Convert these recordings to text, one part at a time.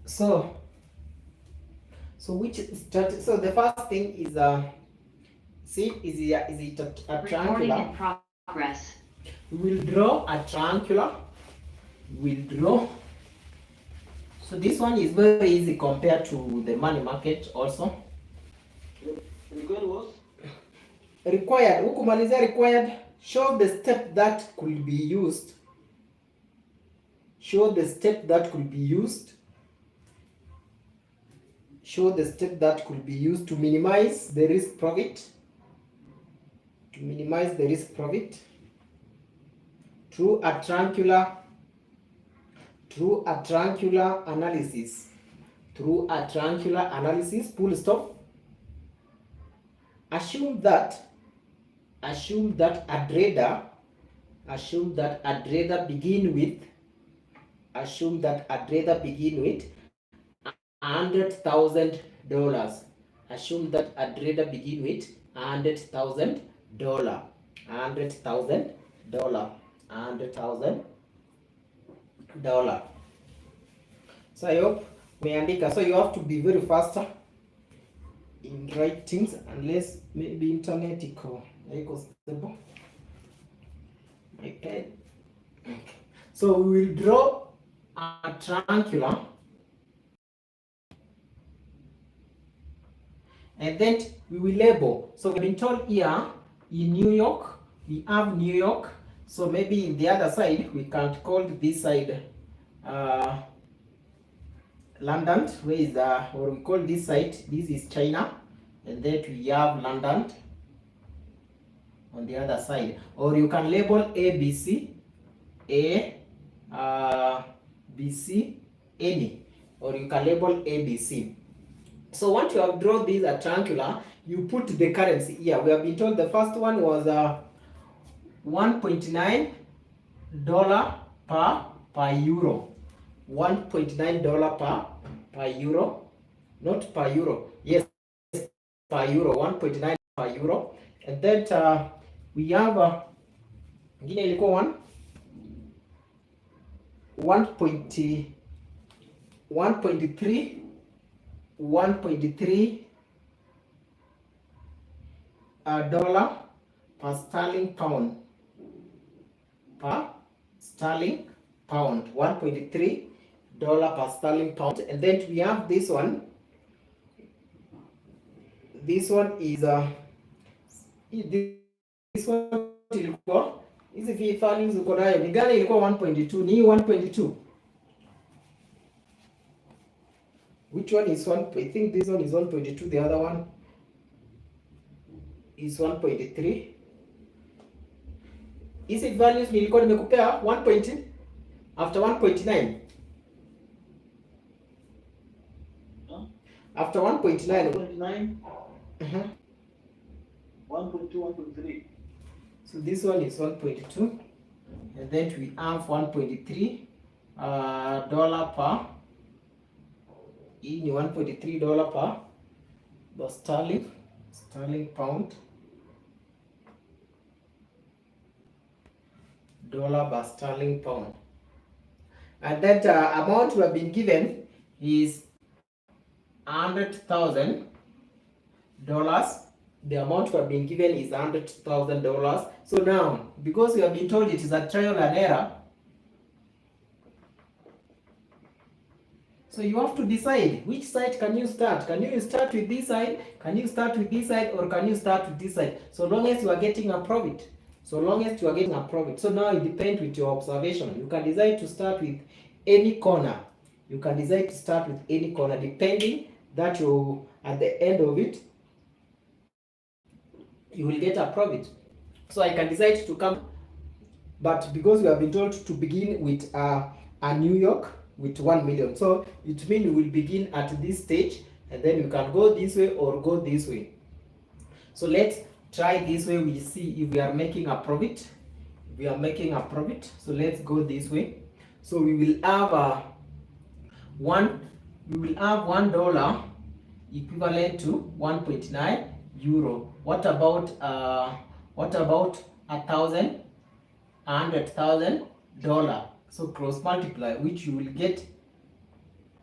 So which strategy? So the first thing is see is it a triangular? Progress. We will draw a triangular. We'll draw. So this one is very easy compared to the money market also. Required. Hukumalizia required. Show the step that could be used. Show the step that could be used. Show the step that could be used to minimize the risk profit. To minimize the risk profit through a triangular analysis. Through a triangular analysis, full stop. Assume that a trader begin with $100,000. Assume that a trader begin with $100,000. $100,000. So I hope umeandika. So you have to be very faster in write things, unless maybe internet iko stable. My pen. Okay. So we will draw a triangular, and then we will label. So we've been told here in New York, we have New York. So maybe in the other side, we can't call this side London. Where is or we call this side, this is China, and then we have London on the other side. Or you can label ABC, BC, any, or you can label ABC. So once you have drawn this triangular, you put the currency here. We have been told the first one was $1.9 per euro. $1.9 per euro, not per euro. Yes, per euro. 1.9 per euro. And then we have ingine ilikuwa 1.3 dollar per sterling pound. Per sterling pound. $1.3 per sterling pound. And then we have this one. This one is this one ilikuwa hizi vifani ziko nayo ni gani? Ilikuwa 1.2. Ni 1.2. Which one is one? I think this one is 1.2. The other one is 1.3. Hizi values nilikuwa nimekupea 1. After 1.9. After 1.9. 1.9. 1.2, 1.3. So this one is 1.2, and then we have 1.3 dollar per. Hii ni 1.3 dollar per sterling pound. Dollar per sterling pound. And that amount we have been given is $100,000. The amount we have been given is $100,000. So now, because we have been told it is a trial and error, so you have to decide which side can you start. Can you start with this side? Can you start with this side? Or can you start with this side? So long as you are getting a profit. So now it depends with your observation. You can decide to start with any corner. Depending that you, at the end of it, you will get a profit. So I can decide to come, but because we have been told to begin with a New York with 1 million, so it means you will begin at this stage, and then you can go this way or go this way. So let's try this way. We see if we are making a profit. So let's go this way. So we will have $1 equivalent to 1.9 euro. What about $100,000? So cross multiply, which you will get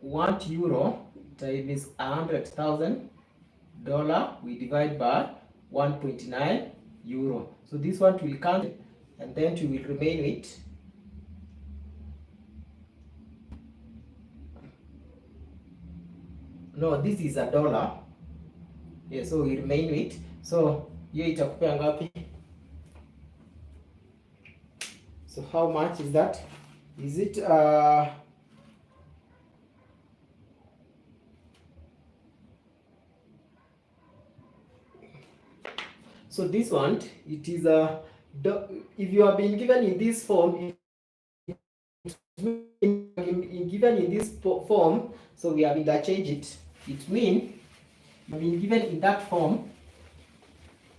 1 euro times $100,000, we divide by 1.9 euro. So this one will cancel, and then we will remain with no, this is a dollar. Yeah, so we remain with, so hiyo itakupea ngapi? So how much is that? Is it so this one, it is a if you have been given in this form, given in this form, so we have interchanged it. It means you've been given in that form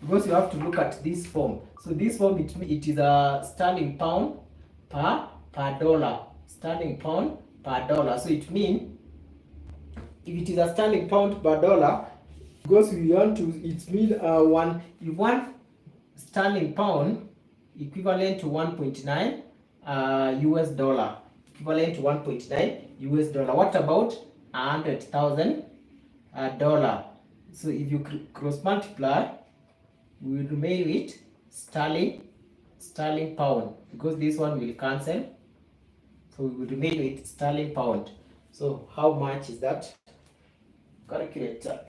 because you have to look at this form. So this form, it is a sterling pound per dollar. Sterling pound per dollar. So it means if it is a sterling pound per dollar, because we want to, it means one sterling pound equivalent to 1.9 US dollar, equivalent to 1.9 US dollar. What about $100,000? So if you cross multiply, we will remain with sterling pound, because this one will cancel. So we will remain with sterling pound. So how much is that? Calculator.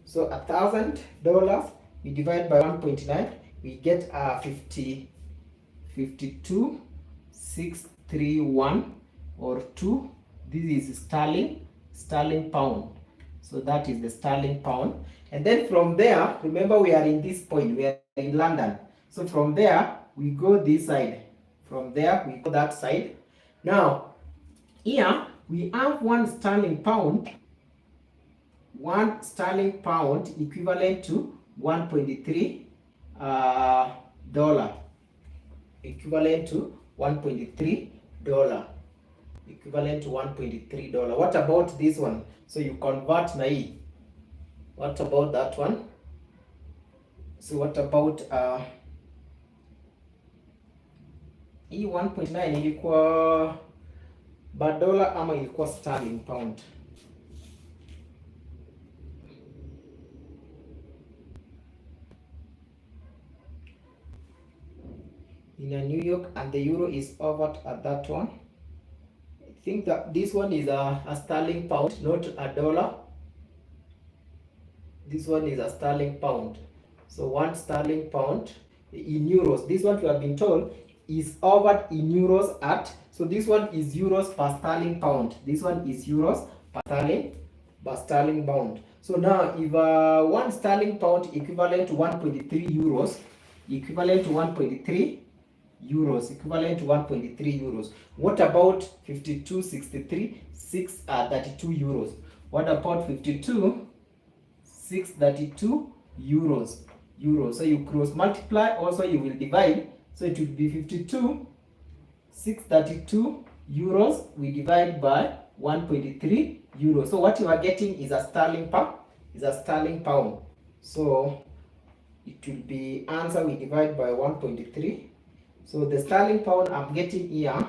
So $1,000 we divide by 1.9, we get 52,631 or 2. This is sterling pound. So that is the sterling pound. And then from there, remember we are in this point, we are in London. So from there we go this side. From there we go that side. Now here we have one sterling pound equivalent to 1.3 dollar, equivalent to 1.3 dollar, equivalent to 1.3 dollar. What about this one? So you convert na hii. What about that one? So what about hii 1.9 ilikuwa dollar ama ilikuwa sterling pound? In a New York, and the euro is over at that one. I think that this one is a sterling pound, not a dollar. This one is a sterling pound. So 1 sterling pound in euros. This one we have been told is over in euros at. So this one is euros per sterling pound. This one is euros per sterling pound. So now if 1 sterling pound equivalent to 1.3 euros, equivalent to 1.3 euros, equivalent to 1.3 euros. What about 52.63 632 euros? What about 52.632 euros? So you cross multiply, also you will divide. So it will be 52.632 euros. We divide by 1.3 euros. So what you are getting is a sterling pound. So it will be answer we divide by 1.3. So the sterling pound I'm getting here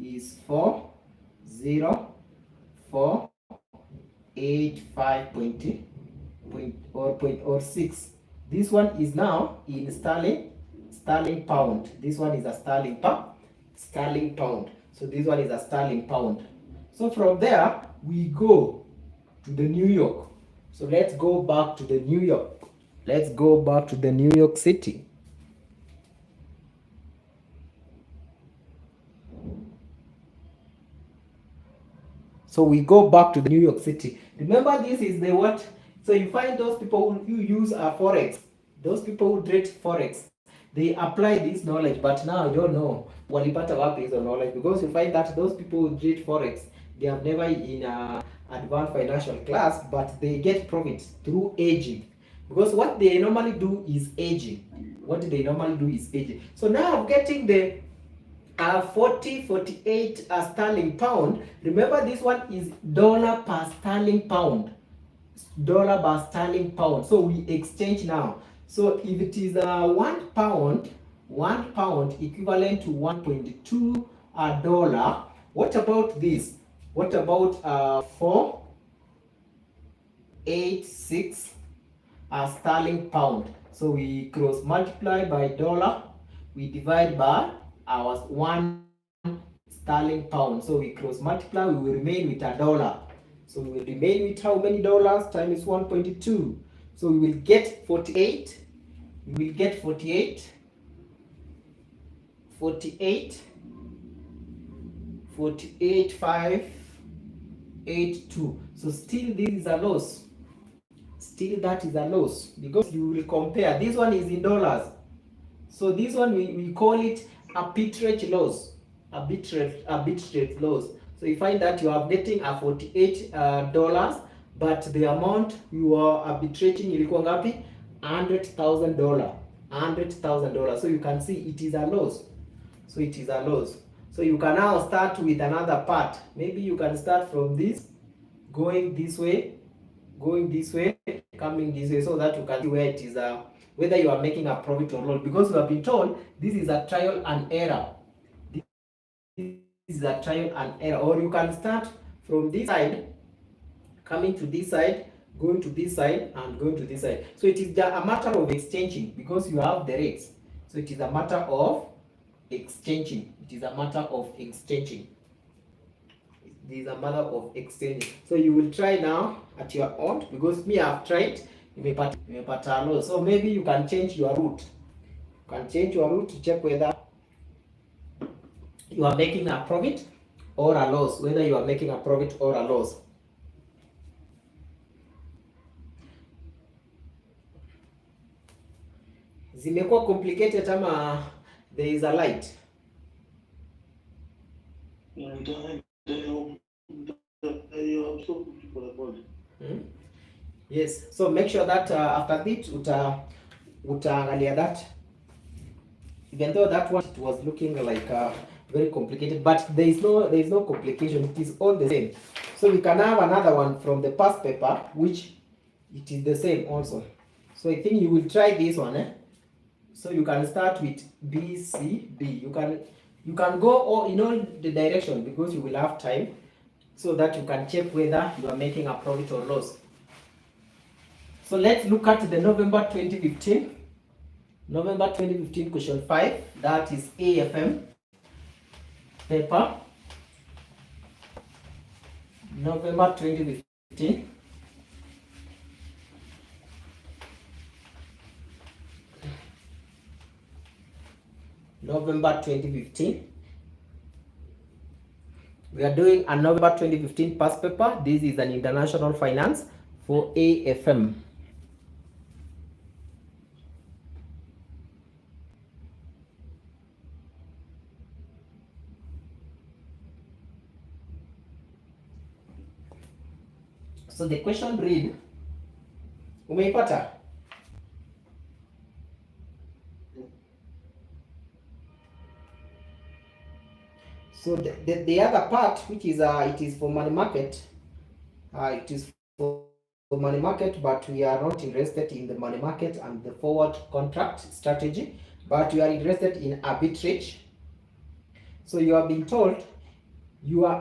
is 4085.6. This one is now in sterling pound. This one is a sterling pound. So this one is a sterling pound. So from there we go to the New York. So let's go back to the New York. Let's go back to the New York City. So we go back to the New York City. Remember, this is the what? So you find those people who use forex, those people who trade forex, they apply this knowledge, but now I don't know walipata wapi hizo knowledge, because you find that those people who trade forex, they have never in advanced financial class, but they get profits through aging, because what they normally do is aging. So now I'm getting the 48 sterling pound. Remember, this one is dollar per sterling pound. Dollar per sterling pound. So we exchange now. So if it is 1 pound, 1 pound equivalent to 1.2 dollar. What about this? What about 486 sterling pound? So we cross multiply by dollar, we divide by our 1 sterling pound. So we cross multiply, we will remain with a dollar. So we will remain with how many dollars times 1.2? So we will get 48. We will get 48. 582. So still this is a loss. Still that is a loss because you will compare. This one is in dollars. So this one we call it arbitrage loss. Arbitrage loss. So you find that you are getting a $48, but the amount you are arbitrating ilikuwa ngapi? $100,000. $100,000. So you can see it is a loss. So it is a loss. So you can now start with another part. Maybe you can start from this, going this way, coming this way, so that you can see where it is whether you are making a profit or loss. Because you have been told this is a trial and error. This is a trial and error. Or you can start from this side, coming to this side, going to this side, and going to this side. So it is a matter of exchanging because you have the rates. So it is a matter of exchanging. It is a matter of exchanging. It is a matter of exchanging. So you will try now at your own, because me I have tried. Nimepata loss. So maybe you can change your route. You can change your route to check whether you are making a profit or a loss. Whether you are making a profit or a loss. Zimekuwa complicated ama there is a light? Yes, so make sure that after this utaangalia that, even though that one it was looking like very complicated, but there is no complication. It is all the same. So we can have another one from the past paper which it is the same also. So I think you will try this one. So you can start with B, C, D. You can go in all the direction because you will have time, so that you can check whether you are making a profit or loss. So let's look at the November 2015. November 2015 question 5. That is AFM paper. November 2015. November 2015. We are doing a November 2015 past paper. This is an international finance for AFM. So the question read, umeipata? So the other part, which is it is for money market, it is for money market, but we are not interested in the money market and the forward contract strategy, but we are interested in arbitrage. So you are being told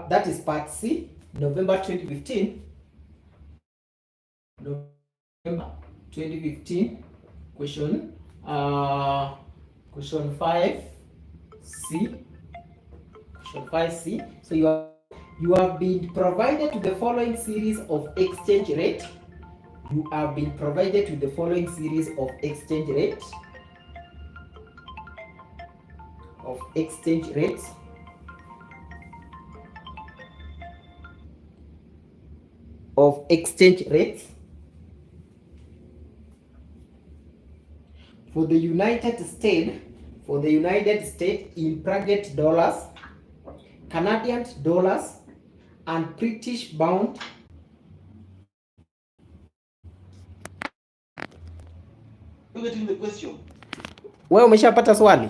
that is part C, November 2015. November 2015 question 5C. Question 5C. So you have been provided with the following series of exchange rate. You have been provided with the following series of exchange rate. Of exchange rates for the United States in bracket dollars, Canadian dollars, and British pound. You getting the question? Wewe umeshapata swali?